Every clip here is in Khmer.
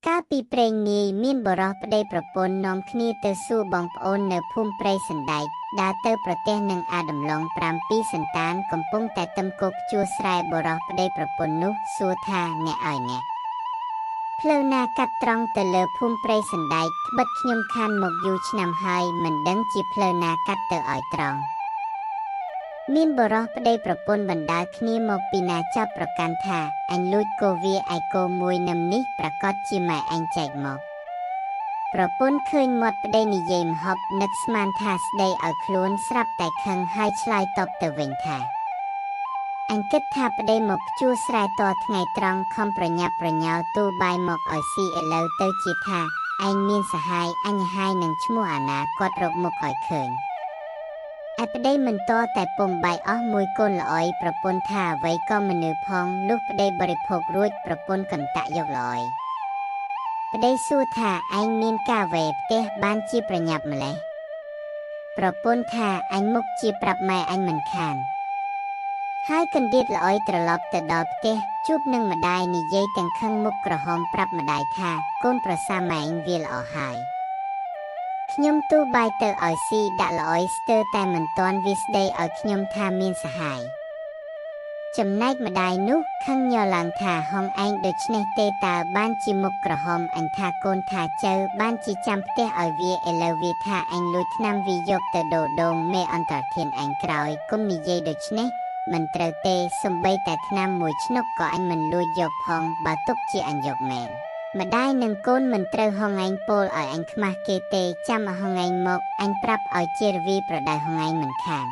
កាលពីព្រេងនាយមានបរិសប្តីប្រពន្ធនាំគ្នាទៅសួរបងប្អូននៅភូមិព្រៃសណ្ដែកដើរទៅប្រទេសនឹងអាដំឡុង7សន្តានកំពុងតែទឹមគោកជួស្រែបរិសប្តីប្រពន្ធនោះសួរថាអ្នកឲ្យអ្នកផ្លូវណាកាត់ត្រង់ទៅលើភូមិព្រៃសណ្ដែកត្បិតខ្ញុំខានមកយូរឆ្នាំហើយមិនដឹងជាផ្លូវណាកាត់ទៅឲ្យត្រង់មានបរិសប្តីប្រពន្ធបណ្ដាលគ្នាមកពីណាចាប់ប្រកាន់ថាអញលួចគោវាឯគោមួយនឹមនេះប្រកាសជាម៉ែអញចែកមកប្រពន្ធឃើញមាត់ប្តីនិយាយម្ហប់នឹកស្មានថាស្ដីឲ្យខ្លួនស្រាប់តែខឹងហើយឆ្លើយតបទៅវិញថាអញគិតថាប្តីមកជួស្រែតថ្ងៃត្រង់ខំប្រញាប់ប្រញោទូបាយមកឲ្យស៊ីឥឡូវទៅជាថាឯងមានសហាយអញហាយនឹងឈ្មោះអាណាគាត់រកមុខឲ្យឃើញឯប្តីមិនតតែពុំបាយអស់មួយកូនល្អយប្រពន្ធថាអ្វីក៏មនុស្សផងលុះប្តីបរិភោគរួចប្រពន្ធកន្តៈយកល្អយប្តីសួរថាឯងមានការវេផ្ទះបានជាប្រញាប់ម្លេះប្រពន្ធថាអញមុខជាប្រាប់ម៉ែអញមិនខានហើយកណ្ដៀតល្អយត្រឡប់ទៅដល់ផ្ទះជួបនឹងម្ដាយនិយាយទាំងខឹងមុខក្រហមប្រាប់ម្ដាយថាកូនប្រសាម៉ែអញវាល្អហើយខ្ញុំទូបាយទៅឲ្យស៊ីដាក់ល្អយស្ទើរតែមិនទាន់វាស្ដីឲ្យខ្ញុំថាមានសហាយចំណែកម្ដាយនោះខឹងញ័រឡើងថាហងឯងដូច្នេះទេតើបានជាមុខក្រហមអញថាកូនថាចៅបានជាចាំផ្ទះឲ្យវាឥឡូវវាថាអញលួចថ្នាំវាយកទៅដូរដងមេអន្តរធានអញក្រោយគុំនិយាយដូច្នេះមិនត្រូវទេសំបីតែថ្នាំមួយឆ្នុកក៏អញមិនលួចយកផងបើទុកជាអញយកមែនម្ដាយនិងកូនមិនត្រូវហងឯងពោលឲ្យអញខ្មាស់គេទេចាំឲ្យហងឯងមកអញប្រាប់ឲ្យជារវីប្រដៅហងឯងមិនខាន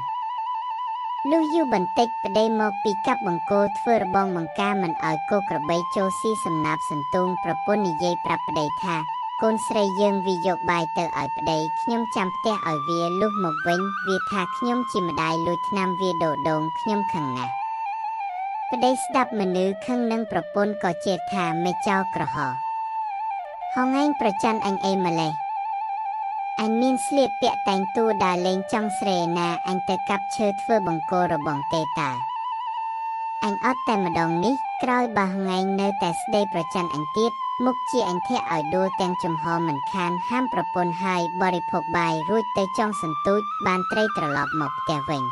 លុះយូរបន្តិចប្តីមកពីកាប់បង្គោលធ្វើរបងបង្ការមិនឲ្យគោក្របីចូលស៊ីសំណាបសន្ទូងប្រពន្ធនិយាយប្រាប់ប្តីថាកូនស្រីយើងវាយកបាយទៅឲ្យប្តីខ្ញុំចាំផ្ទះឲ្យវាលុះមកវិញវាថាខ្ញុំជាម្ដាយលួចថ្នាំវាដូរដងខ្ញុំខឹងណាស់ប្តីស្ដាប់មនុស្សខឹងនឹងប្រពន្ធក៏ជេរថាមេចោលក្រហមហងឯងប្រច័ណ្ឌអញអីម្លេះអញមានស្លៀកពាក់តែងតួដើរលេងចង់ស្រែណាអញទៅកាប់ឈើធ្វើបង្គោលរបងទេតាអញអត់តែម្ដងនេះក្រោយបើហងឯងនៅតែស្ដីប្រច័ណ្ឌអញទៀតមុខជាអញធាក់ឲ្យដួលទាំងចំហមិនខានហាមប្រពន្ធហើយបរិភោគបាយរួចទៅចង់សន្ទូចបានត្រីត្រឡប់មកផ្ទះវិញ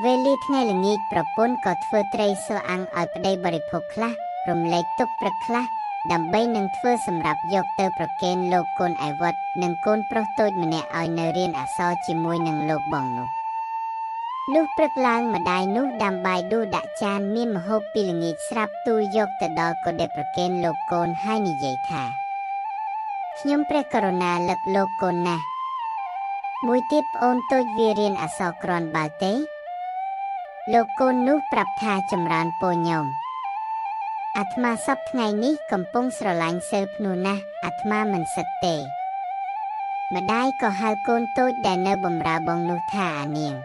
វេលាថ្ងៃល្ងាចប្រពន្ធក៏ធ្វើត្រីសអាំងឲ្យប្តីបរិភោគខ្លះរំលែកទុកព្រឹកខ្លះដើម្បីនឹងធ្វើសម្រាប់យកទៅប្រគេនលោកកូនឯវត្តនិងកូនប្រុសតូចម្នាក់ឲ្យនៅរៀនអក្សរជាមួយនឹងលោកបងនោះលុះព្រឹកឡើងម្ដាយនោះដាំបាយដួសដាក់ចានមានម្ហូបពីល្ងាចស្រាប់ទូលយកទៅដល់កូដេប្រគេនលោកកូនហើយនិយាយថាខ្ញុំព្រះករុណាលឹកលោកកូនណាស់មួយទៀតប្អូនតូចវារៀនអក្សរគ្រាន់បើទេលោកកូននោះប្រាប់ថាចម្រើនពរញោមអាត្មាសពថ្ងៃនេះកំពុងស្រឡាញ់សិលភ្នោះណាស់អាត្មាមិនសឹកទេម្ដាយក៏ហៅកូនតូចដែលនៅបម្រើបងនោះថាអានាង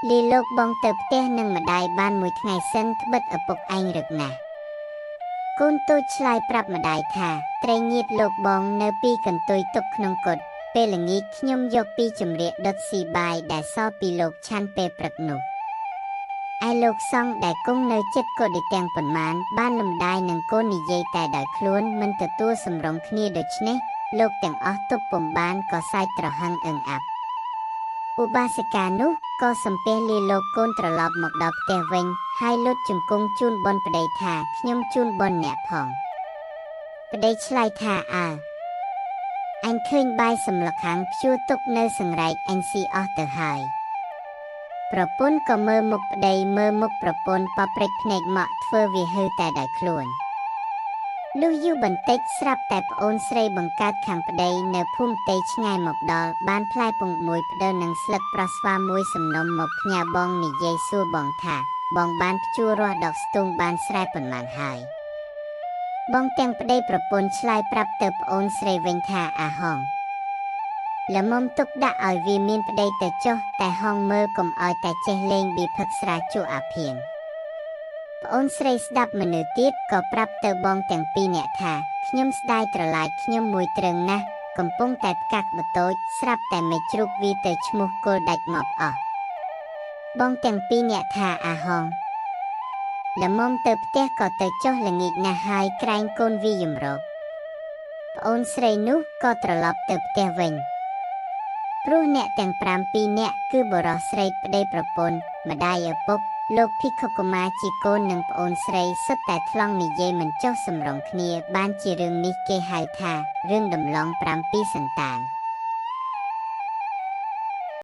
លីលោកបងទៅផ្ទះនឹងម្ដាយបានមួយថ្ងៃសិនត្បិតឪពុកឯងរឹកណាស់កូនតូចឆ្លើយប្រាប់ម្ដាយថាត្រីញៀតលោកបងនៅពីកន្ទុយទុកក្នុងកុដពេលល្ងាចខ្ញុំយកពីចម្រៀកដុតស៊ីបាយដែលសល់ពីលោកឆាន់ពេលព្រឹកនោះឯលោកសង្ឃដែលគង់នៅចិត្តកុដិទាំងប៉ុន្មានបានលំដាយនឹងកូននិយាយតែដោយខ្លួនមិនទទួលសម្រុងគ្នាដូច្នេះលោកទាំងអស់ទប់ពុំបានក៏សើចត្រហឹងអឹងអាប់ឧបាសិកានោះក៏សំពះលាលោកកូនត្រឡប់មកដល់ផ្ទះវិញហើយលុតជង្គង់ជូនបុណ្យប្តីថាខ្ញុំជូនបុណ្យអ្នកផងប្តីឆ្លើយថាអើអញឃើញបាយសម្លឹកហាំងព្យួរទុកនៅសង្រែកអញស៊ីអស់ទៅហើយប្រពន្ធក៏មើលមុខប្តីមើលមុខប្រពន្ធប៉ព្រិចភ្នែកមកធ្វើវាហឺតែដោយខ្លួនលុះយូរបន្តិចស្រាប់តែប្អូនស្រីបង្កើតខាងប្តីនៅភូមិតេឆ្ងាយមកដល់បានផ្លែពងមួយផ្ដើនឹងស្លឹកប្រស្វាមួយសំណុំមកផ្ញើបងនិយាយសួរបងថាបងបានព្យួររាស់ដកស្ទូងបានស្រែប៉ុន្មានហើយបងទាំងប្តីប្រពន្ធឆ្លើយប្រាប់ទៅប្អូនស្រីវិញថាអាហងល្មមទុកដាក់ឲ្យវាមានប្តីទៅចុះតែហងមើលកុំឲ្យតែចេះលេងប៊ីផឹកស្រាជក់អាភៀងប្អូនស្រីស្ដាប់មនុស្សទៀតក៏ប្រាប់ទៅបងទាំងពីរនាក់ថាខ្ញុំស្ដាយត្រឡាចខ្ញុំមួយត្រឹងណាស់កំពុងតែផ្កាក់បតូចស្រាប់តែមេជ្រូកវាទៅឈ្មោះគល់ដាច់មកអស់បងទាំងពីរនាក់ថាអាហង ល្មមទៅផ្ទះក៏ទៅចុះល្ងាចណាស់ហើយក្រែងកូនវាយំរកប្អូនស្រីនោះក៏ត្រឡប់ទៅផ្ទះវិញព្រោះអ្នកទាំង7នាក់គឺបុរសស្រីប្តីប្រពន្ធម្ដាយឪពុកលោកភិក្ខុកុមារជាកូននិងប្អូនស្រីសុទ្ធតែថ្លង់និយាយមិនចុះសម្រុងគ្នាបានជារឿងនេះគេហៅថារឿងដំឡង7សន្តាន